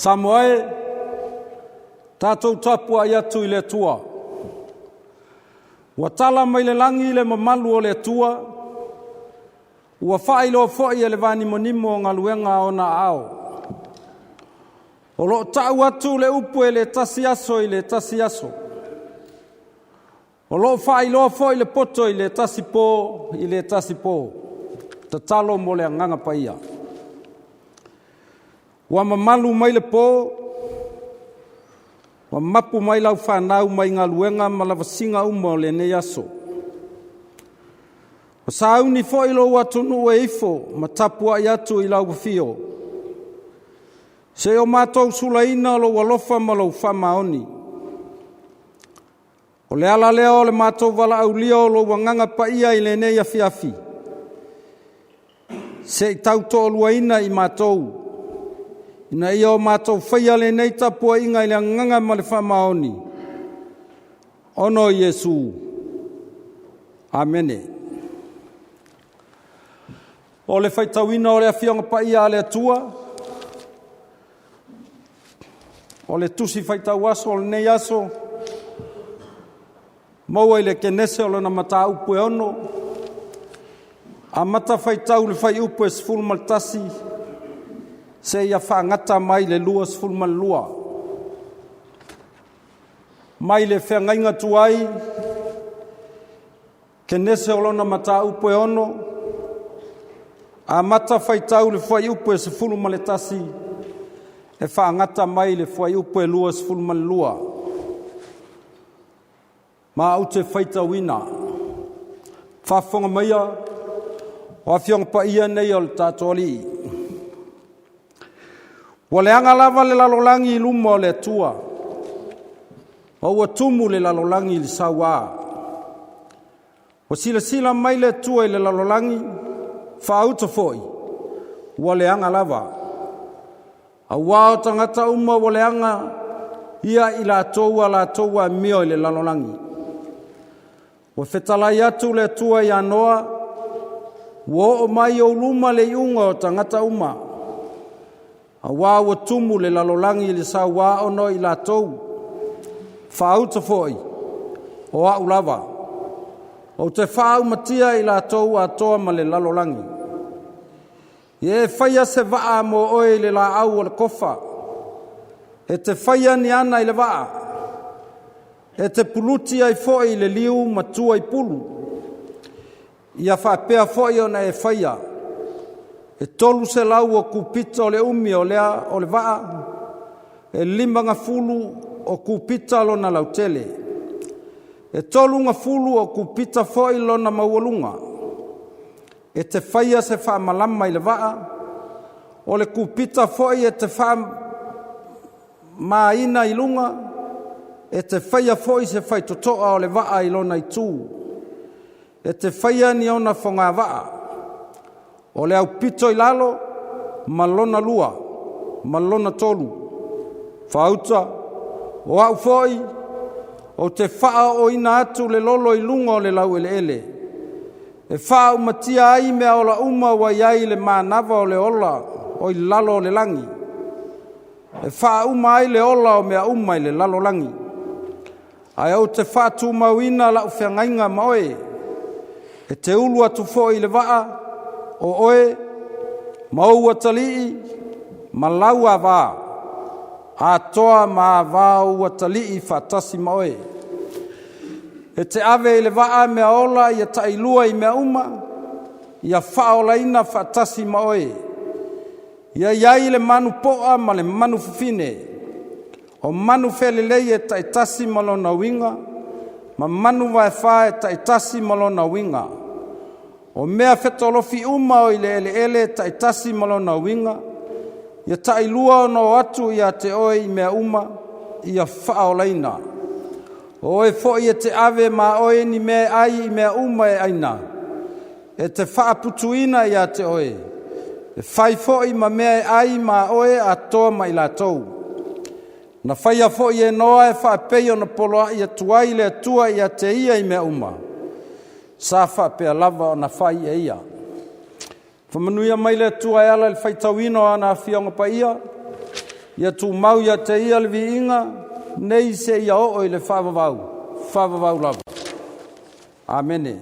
Samoe, tātou tapua i atu i le tua. Ua tala mai le langi le mamalu o le tua. Ua whai lo fwoi e le vani monimo o ngaluenga o na ao. O lo tau atu le upu e le tasi aso i le tasi aso. O lo whai lo fwoi le poto i le tasi po i le tasi po. Ta talo mo le anganga paia. Ua mamalu mai le po. Wa mapu mai lau whanau mai ngā luenga ma la vasinga umo le nei aso. O sauni fo ilo watunu e ifo ma tapua i atu i lau wafio. Se o mātou sulaina lo walofa ma lau whamaoni. O le ala leo le mātou wala au lio lo wanganga pa ia i le nei Afiafi. Se i tau to luaina i mātou. Ina ia o mātou whaia le nei tapua inga i le nganga ma le whamaoni. Ono Iesu. Amene. O le whaitawina o le awhionga pa ia le atua. O le tusi whaitau aso o le nei aso. Maua i le kenese o le na mata upu e ono. A mata whaitau le whai upu e sifuru maltasi. Se ia whaangata mai le lua sifuru mal lua. Mai le whaangainga tuai. Kenese o lona mata upu e ono. A mata whaitau le whai upu e sifuru maletasi. E whaangata mai le whai upu e lua sifuru mal lua. Ma au te whaitawina. Whafonga maia. O awhionga pa ia nei o le tātori. Wa le anga lava le lalolangi i luma o le atua. O ua tumu le lalolangi i le sawa. O sila mai le atua i le lalolangi, whaauta foi. Wa le anga lava. A wao tangata uma wa le anga, ia i la toua mio i le lalolangi. Wa whetalai atu le atua i anoa, wa o mai o luma le iunga o tangata uma. A wā ua tumu le lalolangi le sa wā ono i la tou. Whaauta foi. O au lava. O te whaau matia i la tou a toa ma le lalolangi. Ie whaia se waa mo oe le la au o le kofa. E te whaia ni ana i le waa. E te puluti ai foi le liu matua i pulu. Ia whapea foi ona e whaia. E tolu se lau o kupita o le umi o lea o le waa. E lima ngā fulu o kupita lo na lautele. E tolu ngā fulu o kupita foi lo na maualunga. E te whaia se wha malama i le waa. O le kupita foi e te wha maina i lunga. E te whaia foi se whai totoa o le waa i lona i tū. E te whaia ni ona whonga waa. O le au pito i lalo, malona lua, malona tolu. Whauta, o au foi, o te whaa o ina atu le lolo i lunga o le lau ele. E whaa umatia ai mea o la uma wa iai le mānava o le ola, o i lalo o le langi. E whaa uma ai le ola o mea uma i le lalo langi. Ai au te whaa tu mauina la uwhiangainga maoe. E te ulu atu foi le waa, o oe, maua talii, malau a wā. A toa ma wā ua talii whatasi maoe. E te ave i le waa mea ola ia tailua i mea uma, ia whaola ina whatasi maoe. Ia iai le manu poa ma le manu fufine. O manu whelelei e taitasi malona winga, ma manu vai wha e taitasi malona winga. O mea whetolofi uma o i le ele taitasi malona winga, ia tailua no atu ia te oe i mea uma, ia whaolaina. O e fo i te ave ma oe ni mea ai i mea uma e aina. E te whaaputuina ia te oe. E whai fo i ma mea ai ma oe a toa mai la tou. Na whaia fo i e noa e whaapei o na poloa ia tuai le atua ia te ia i mea uma. Sa whapea lava o na whai e ia. Whamanuia mai le atua e ala le whaitawino ana awhionga pa ia. ia tu mau ia te ia le viinga, nei se ia o i le whavavau lava. Amene.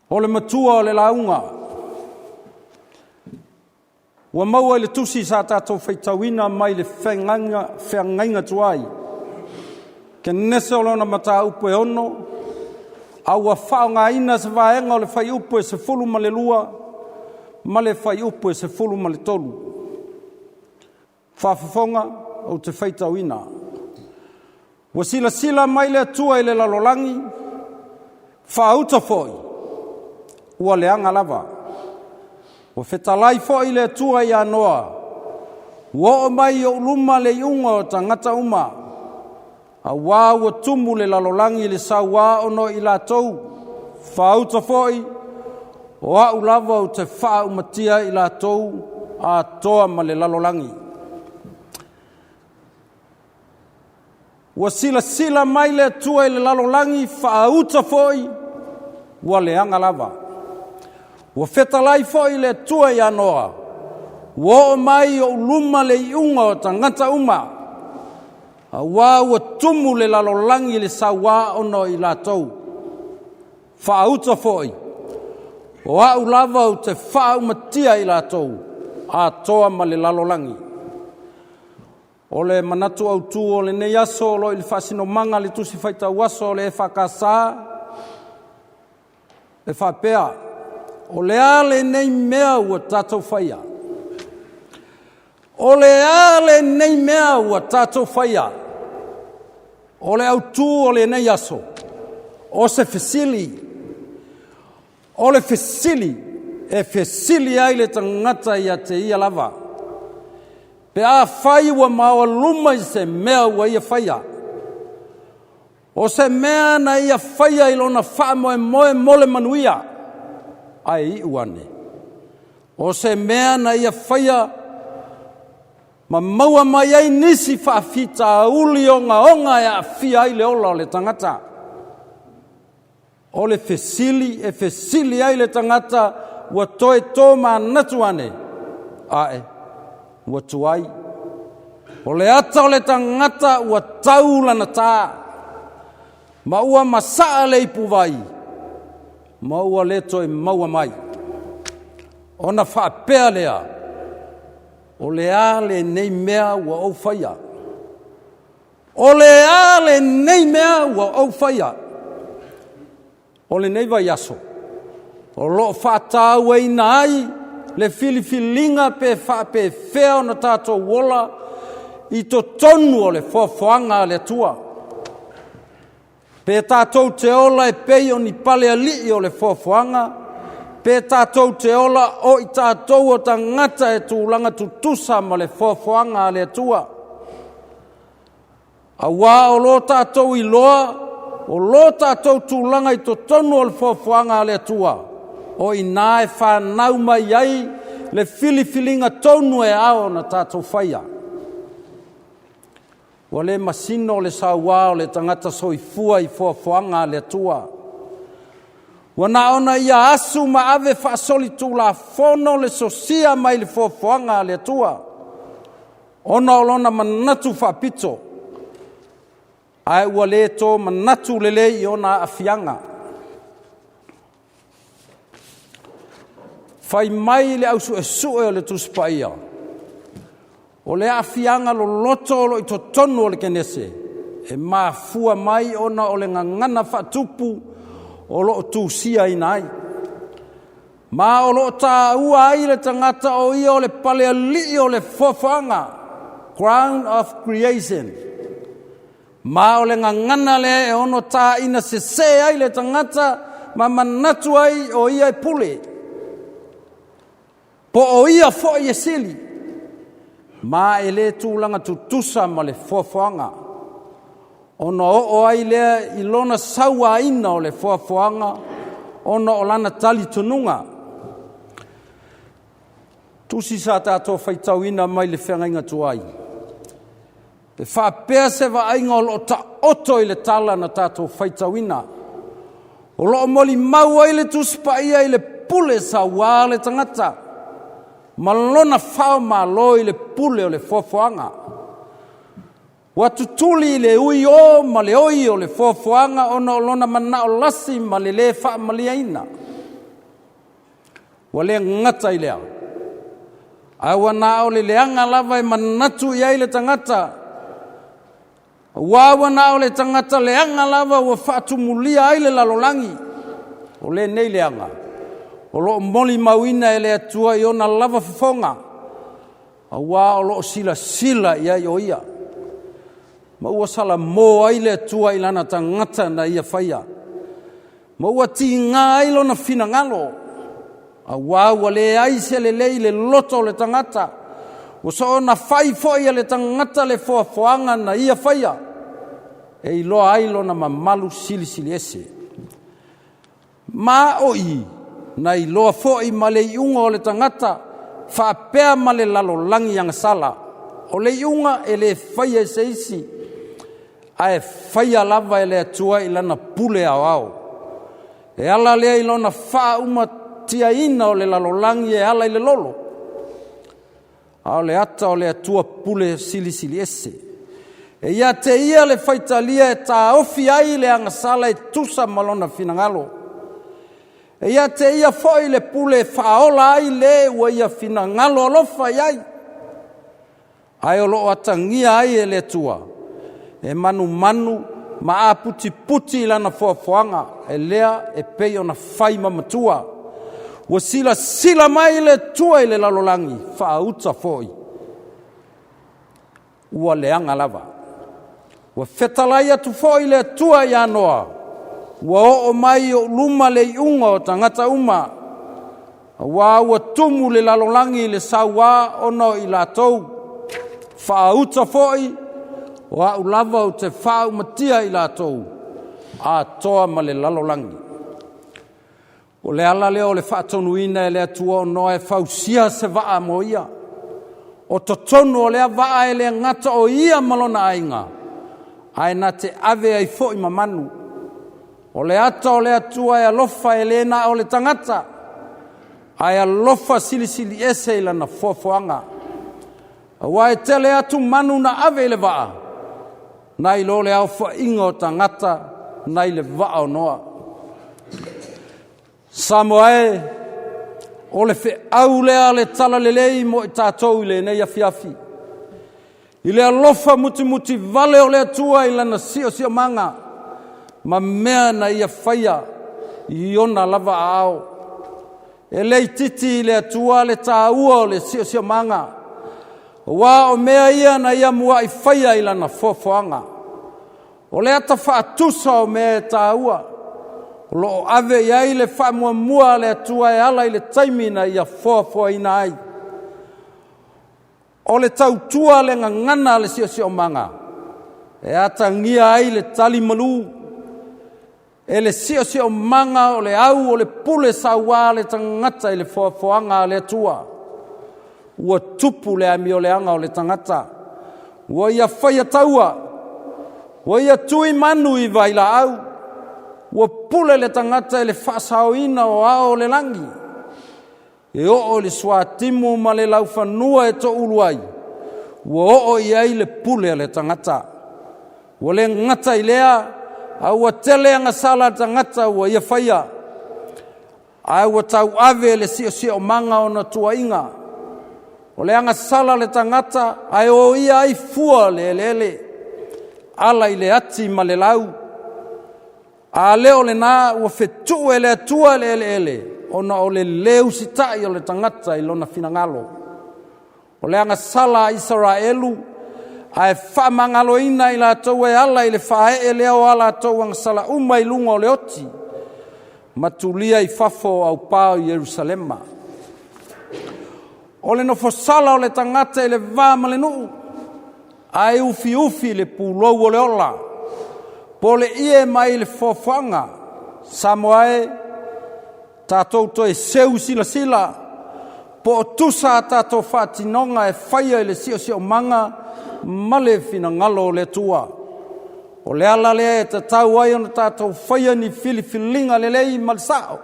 O le matua o le launga. Ua maua i le tusi sa tātou whaitawina mai le whengainga tuai. Ke nese o lona mata upo e ono, a ua whao ngā ina se vaenga o le whai upo e se fulu ma le lua, ma le whai upo e se fulu ma le tolu. Whawhawhonga o te whaitawina. Ua sila mai le atua i le lalolangi, whaauta foi, ua le anga lava. Ua whetalai foi le atua i anoa, ua o mai o luma le iunga o tangata uma, a wā ua tumu le lalolangi le sa wā ono i la tau, whaauta foi, o a ulava o te wha umatia i la tau, a toa ma le lalolangi. Ua sila mai le atua i le lalolangi, whaauta foi, ua le anga lava. Ua whetalai foi le atua i anoa, ua o mai o luma le iunga o tangata uma, a wā ua tumu le lalolangi le sa wā ono i la tau. Whaauta foi, o a ulava o te wha umatia i la tau, a toa ma le lalolangi. O le manatu au tu o le nei aso lo i le whasino manga le tusi whaita waso o le EFKS, e whapea, o le ale nei mea ua tātou whaia. O le ale nei mea ua tātou whaia. O le autu o le nei aso. O se fesili. O le fesili. E fesili ai le tangata ia te ia lava. Pe a whai ua maua luma i se mea ua ia whaia. O se mea na ia whaia i lona wha moe mole manuia. Ai i uane. O se mea na ia whaia ma maua mai ai nisi whaafita a uli o ngā onga e a fia ai le ola o le tangata. O le fesili, e fesili ai le tangata ua toe tō ma natuane. Ae, ua tuai. O le ata o le tangata ua taulana tā. Ma ua masaa le ipuvai. Ma ua leto e maua mai. Ona whaapea lea. O le ale nei mea ua au whaia. O le ale nei mea ua au whaia. O le nei vai aso. O lo whaatau e ina ai, le filifilinga pe whaape whea o na tātou wola, i to tonu o le whaafwanga le tua. Pe tātou te ola e pei o ni pale ali o le whaafwanga, pe tātou te ola o i tātou o tangata e tūlanga tutusa ma le whaafwanga le tua. A wā o lo tātou i loa, o lo tātou tūlanga i to tonu o le whaafwanga le tua. O i nā e whanau mai ai le filifilinga tonu e ao na tātou whaia. Wa le masino le sa wā o le tangata soifua i whaafwanga le tua. Wana ona ia asu ma ave whaasoli tū la fono le sosia mai le whaafwanga le tua. Ona olona manatu whaapito. Ai ua le tō manatu lele i ona afianga. Whai mai le ausu e sue o le tuspaia. O le afianga lo loto lo i to tonu o le kenese. E maa fua mai ona o le ngangana whaatupu o lo tūsia i nai. Ma o lo tā ua ai le tangata o ia o le palea li o le whawhanga. Crown of Creation. Ma o le ngangana le e ono tā ina se ai le tangata ma manatu ai o ia e pule. Po o ia fo i e sili. Ma e le tūlanga tutusa ma le whawhanga. Ono o ai lea i lona saua ina o le whawhanga. Ono o lana tali tununga. Tusi sa tātou whaitau ina mai le whengainga tuai. Te whapea se wa ainga o ta oto i le tala na tātou whaitau ina. O lo moli mau ai le tuspa ia i le pule sa wā le tangata. Malona whao malo i le pule o le fofoanga. Watutuli le ui o ma le oi o le fofoanga ona o lona mana o lasi ma le wha maliaina. Wa le ngata i lea. Awa na o le leanga lava i manatu i ai le tangata. Wawa na o le tangata leanga lava wa whaatumulia ai le lalolangi. O le nei leanga. O lo moli mawina e le atua i ona lava fafonga. Awa o lo sila sila i ai o ia. Ma ua sala mō ai le atua i lana tangata na ia whaia. Ma ua ti ngā ai lona fina ngalo. Awa ua le aise le lei le loto le tangata. O so na whai foia le tangata le foafoanga na ia whaia. E iloa ai lona mamalu sili sili ese. Ma oi na iloa foi ma le iunga o le tangata. Whaapea ma le lalolangi anga sala. O le iunga e le whaia se isi. Ae whaia lava e le atua i lana pule au au. E ala lea i lona wha uma tia ina o le lalolangi e ala i le lolo. Ao le ata o le atua pule sili sili ese. E ia te ia le whaitalia e tā ofi ai le angasala e tusa malona finangalo. E ia te ia foi le pule whaola ai le ua ia finangalo alofa iai. Ai o loo atangia ai e le atua. E manu manu ma a puti puti lana foafoanga e lea e pei ona whai mamatua. Ua sila sila mai le tua i le lalolangi whaauta foi. Ua leanga lava. Ua whetalai atu foi le tua i anoa. Ua o mai o luma le iunga o tangata uma. Ua tumu le lalolangi le sawa ono i latou. Whaauta foi. Wa ulava o te whau matia i latou. A toa ma le lalolangi. O le ala leo le whaatonuina e le atua o noa e whausia se waa mo ia. O totonu o lea waa e le ngata o ia malona ainga. Ai na te ave ai fo i mamanu. O le ata o le atua e alofa e lena o le tangata. Ai alofa sili sili ese i lana fofoanga. Wa e tele atu manu na ave le waa. Nai lo le au fa ingo tangata, nai le waa o noa. Samoae, o le fe au lea le tala le lei mo i tātou i le nei Afiafi. I le alofa muti muti vale o le atua i lana sio manga. Ma mea na ia whaia i ona lava ao. E lei titi i le atua le tāua o le sio manga. Wa o mea ia na ia mua i whaia i lana fofoanga. O le ata whaatusa o mea e tāua. O lo ave iai le wha mua le atua e ala i le taimina ia fofoa ina ai. O le tautua le ngangana le sio manga. E ata ngia ai le tali malu. E le sio manga o le au o le pule sawa le tangata i le fofoanga le atua. Ua tupu le ami o le anga o le tangata. Ua ia whaia taua. Ua ia tui manu i vaila au. Ua pule le tangata e le whaasaoina o ao le langi. E o le swatimu ma le lau whanua e to uluai. Ua o iai le pule le tangata. Ua le ngata i lea. A ua tele anga sala tangata ua ia whaia. A ua tau ave le sio manga o na tua inga. O le anga sala le tangata, ai o ia ai fua le lele. Ala i le ati ma le lau. A leo le nā ua whetu e le atua le ele. Ona o le leu sitai o le tangata i lona finangalo. O le anga sala Israelu, ai whamangalo ina i la tau e ala i le whae e leo ala tau anga sala uma i lunga o le oti. Matulia i fafo au pao i Jerusalema. O le nofo sala o le tangata i le vāma le nuu. Ai ufi le pulou o le ola. Po le ie mai le fofanga. Samoae, tātou to e seu sila. Po tusa tātou whātinonga e whaia i le sio manga. Male fina ngalo le tua. O le ala lea e te tau ai ona tātou whaia ni filifilinga le lei malisao.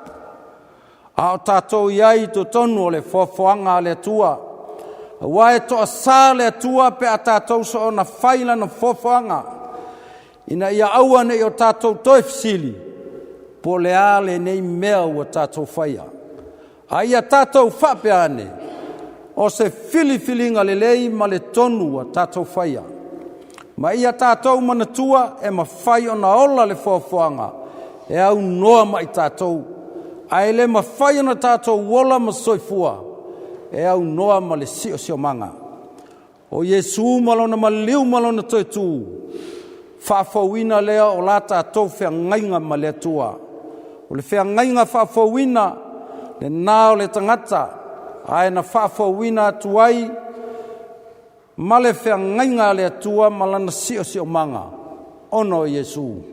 A o tātou iai to tonu o le whafoanga le tua. Wa e toa sā le tua pe a tātou so ona whaila na whafoanga. Ina ia aua nei o tātou toi fisili. Po le ale nei mea ua tātou whaia. A ia tātou whape ane. O se filifilinga le lei ma le tonu a tātou whaia. Ma ia tātou manatua e ma whai o na ola le whafoanga. E au noa mai tātou. A ele ma whai o na tātou wola ma soifua. E au noa ma le sio manga. O Yesu malona ma liu malona toi tū. Whafauina lea o la tātou whea ngainga ma le tua. O le whea ngainga whafauina le nao le tangata. Ae na whafauina tuai. Male whea ngainga le atua malana sio manga. Ono Yesu.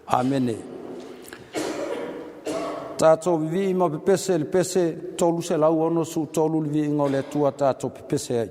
Amene. Tātou vivi ma pepese le pese tolu se lau ono su tolu le vivi ngau le atua tātou pepese ai.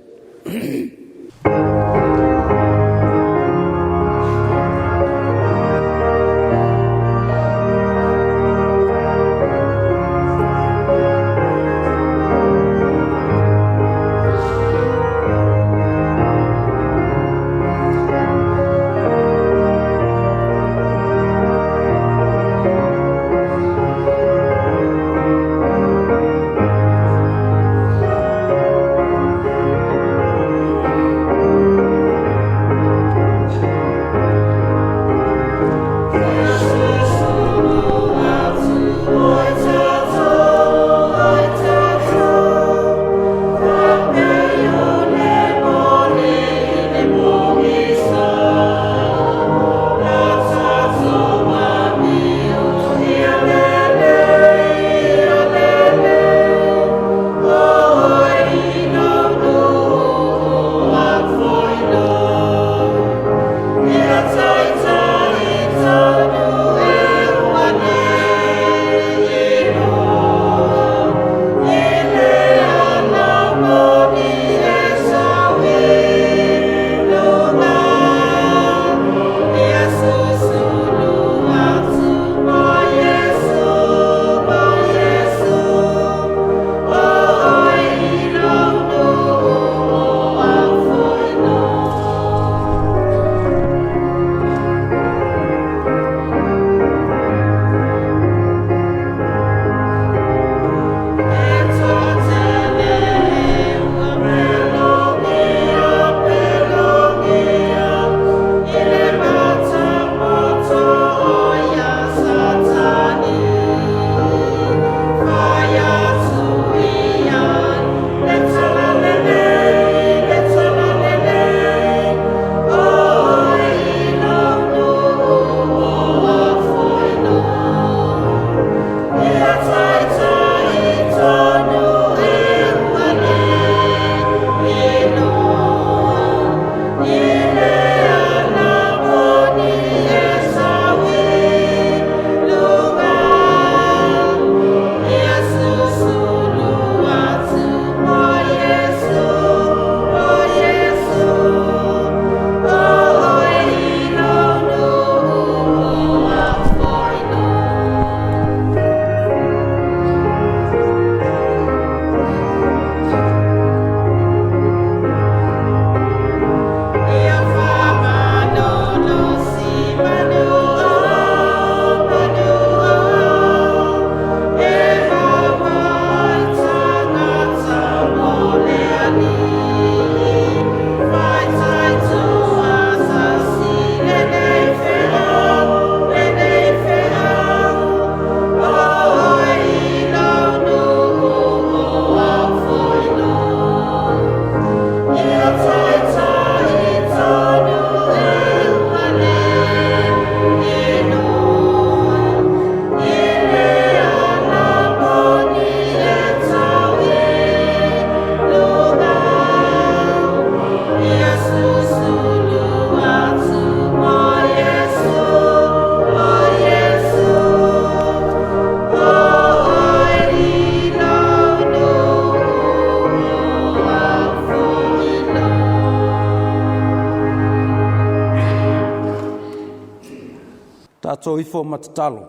Tātou ifo matatalo.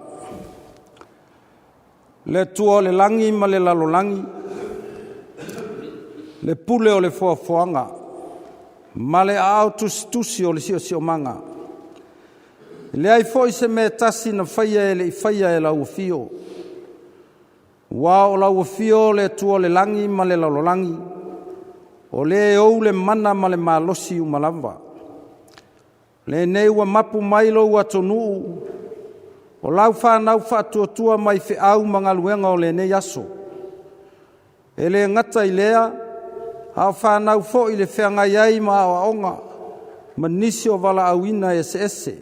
Le tua o le langi ma le lalolangi. Le pule o le foafoanga. Ma le au tusi o le sio manga. Le ai foi se me tasi na whaia e le i whaia e lau fio. Wa o lau fio le tua le langi ma le lalolangi. O le ou le mana ma le malosi umalava. Le nei ua mapu mailo ua tonu. O lau whanau whatuatua mai whi au mangaluenga o le nei aso. E le ngata i lea, au whanau fo i le whianga iai ma o aonga. Ma nisi o wala auina ese.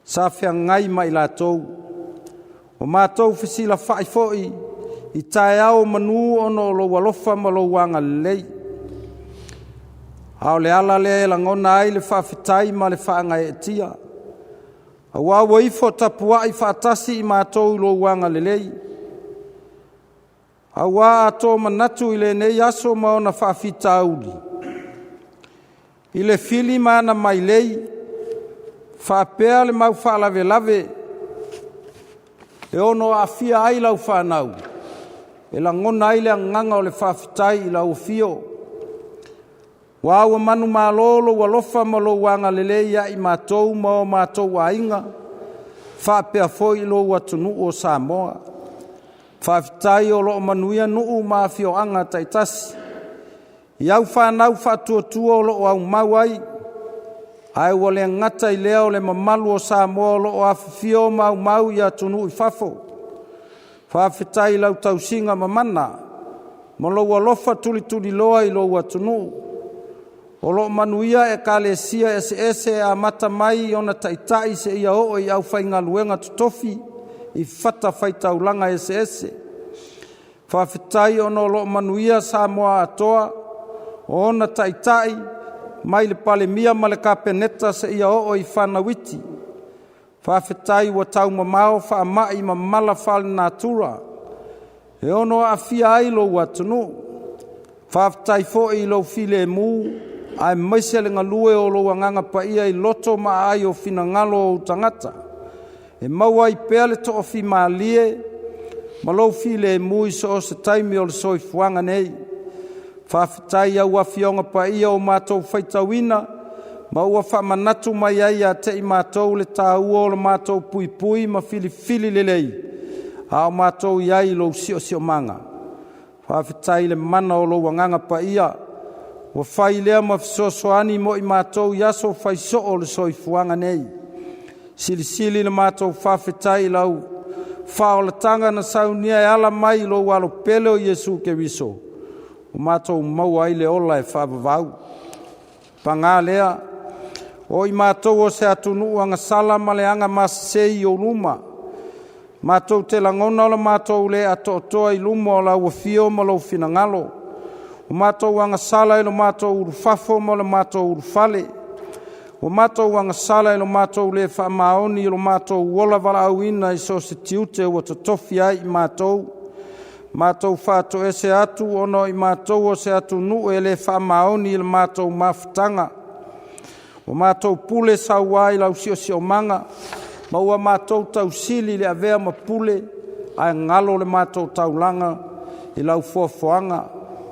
Sa whiangai mai la tou. O mātou whisila whai fo i tae au manu ono lo walofa ma lo wanga lei. Ao le ala le langona ai le whawhitai ma le whaanga e tia. A wawa ifo tapua i whaatasi i mātou lo wanga le lei. A wā ato manatu i le nei aso ma ona whawhita auli. I le fili mana mai lei, whapea le mau whaalave lave. E ono afia ai lau whanau. E langona ai le anganga o le whawhitai i lau fio. Wa ua manu malolo wa lofa malo wanga lele ya i mātou ma o mātou wa inga. Whapea foi lo wa tunu o Samoa. Whawhitai o lo manuia nuu mawhio anga taitasi. Iau whanau whatuatua o lo au mawai. Ai wa le ngata i leo le mamalu o Samoa o lo o awhio mau ia tunu i whafo. Whawhitai lau tausinga mamana. Ma lo wa lofa tuli loa i lo wa tunu. O lo manuia e kalesia ese a mata mai ona taitai se ia o i au whainga luenga tutofi i whata whaitaulanga ese. Whawhitai ono lo manuia Samoa atoa o ona taitai mai le pale mia ma le kapeneta se ia o i whanawiti. Whawhitai wa tau mamao whaamai ma mala whale natura. E ono afia ai lo watunu. Whawhitai fo i lo file mu. Ai maise le ngalue o lo wanganga pa ia i loto ma ai o fina ngalo o tangata. E maua i pea le to o fi maalie, ma lo fi le mui so o se taimi o le soi fuanga nei. Whawhitai au awhionga pa ia o mātou whaitawina, ma ua whamanatu mai ai a te i mātou le tāua o le mātou pui ma fili lelei. A o mātou iai lo sio manga. Whawhitai le mana o lo wanganga pa ia, wa fai lea mawhisosoani mo i mātou yaso fai so o le soi fuanga nei. Sili le mātou whawhitai lau whaolatanga na saunia e ala mai lo walo pele o Yesu ke wiso. O mātou maua i le ola e whawavau. Panga lea, o i mātou o se atunu anga sala ma le anga masei o luma. Mātou te langona o le mātou le atoa i luma o la wafio ma lo finangalo. O mātou wanga sala i lo mātou urufafo mo le mātou urufale. O mātou wanga sala i lo mātou le whamaoni i lo mātou wola wala auina i so se tiute o totofi ai i mātou. Mātou whātou e se atu ono i mātou o se atu nu e le whamaoni i lo mātou mawhitanga. O mātou pule sauai lau sio manga. Ma ua mātou tau sili le avea ma pule ai ngalo le mātou taulanga i lau fuafuanga.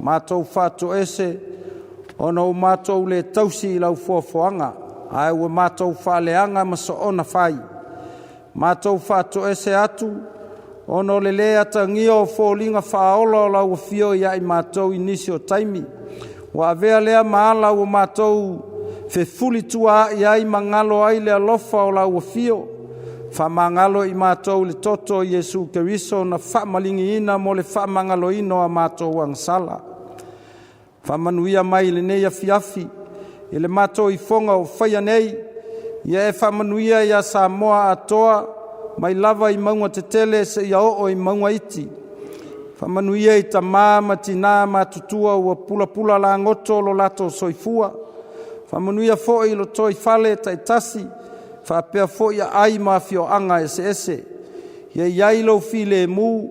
Mātou whātou ese, ono o mātou le tausi i lau fuafuanga, ai ua mātou whaleanga ma so ona whai. Mātou whātou ese atu, ono le lea tangio o fōlinga whaola o lau fio ia i mātou inisi o taimi. Wa avea lea maala o mātou fefuli tua i ai mangalo ai le alofa o lau fio. Whamangalo i mātou le toto Yesu Keriso na whamalingi ina mo le whamangalo ino a mātou ang sala. Whamanuia mai le nei Afiafi, i le mātou i whonga o whaia nei, ia e whamanuia ia Samoa atoa, mai lava i maunga te tele se ia o i maunga iti. Whamanuia i ta māma tina mātutua ua pula la ngoto lo lato soifua. Whamanuia fo i lo toi fale taitasi, whapea fo ia ai mawhio anga ese. Ia iai lo file mu,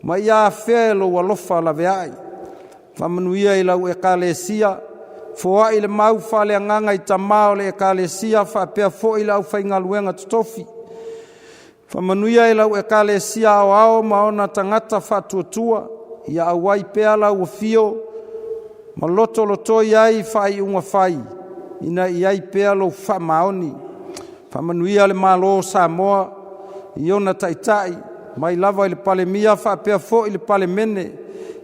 ma ia whea lo walofa la veai. Whamanuia i lau e kalesia, foa i le mau whale anganga i ta mao le e kalesia, whapea fo i lau whainga luenga tutofi. Whamanuia e lau e kale sia ao ma ona tangata whatuatua ia awai pea lau o fio ma loto iai whai unga whai ina iai pea lau whamaoni. Whamanuia le malo Samoa i ona taitai mai lava i le pale mia whapea fo i le pale mene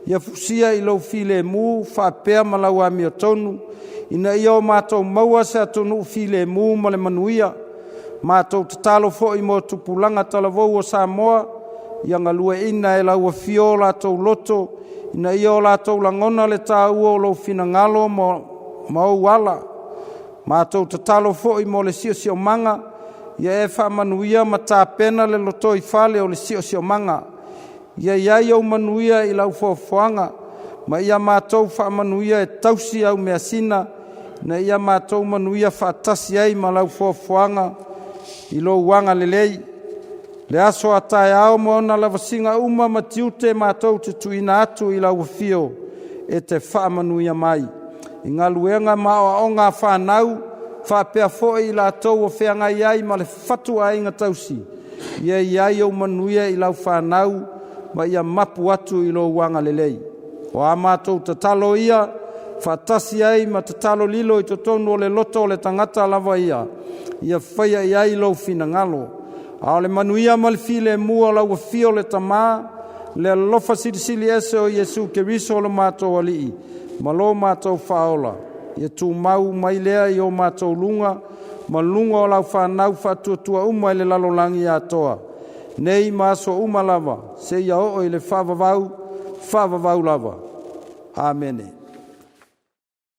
ia fusia i lau file mu whapea ma lau a mia tonu ina ia o mātou maua se atonu file mu ma le manuia mātou tatalo fo i mo tupulanga talavou o Samoa ia ngalua ina e lau a fio lātou loto ina ia o lātou langona le tāua o lau finangalo ma o wala mātou tatalo fo i mo le sio manga ia e whamanuia ma tāpena le loto i whale o le sio manga ia iai au manuia i lau fofoanga ma ia mātou whamanuia e tausi au mea sina na ia mātou manuia whaatasi ai ma lau fofoanga i lo wanga lelei le aso atai ao mo ona lavasinga uma ma tiute mātou te tuina atu i lau fio e te whamanuia mai i ngā luenga ma o ngā whanau whapea foe i lātou o wheanga iai ma le whatu a inga tausi ia iai au manuia i lau whanau ma ia mapu atu i lo wanga lelei o a mātou tatalo ia whaatasi ai ma tatalo lilo i totonu o le loto o le tangata lava ia whaia iai lo finangalo a le manuia ma le file mua lau fio le tamā le lofa sirisili ese o Yesu Keriso o le mātou alii ma lo mātou whaola ia tu mau mai lea i o mātou lunga ma lunga o lau whanau whatuatua uma i le lalolangi atoa nei maso uma lava se ia o i le whavavau lava. Amen.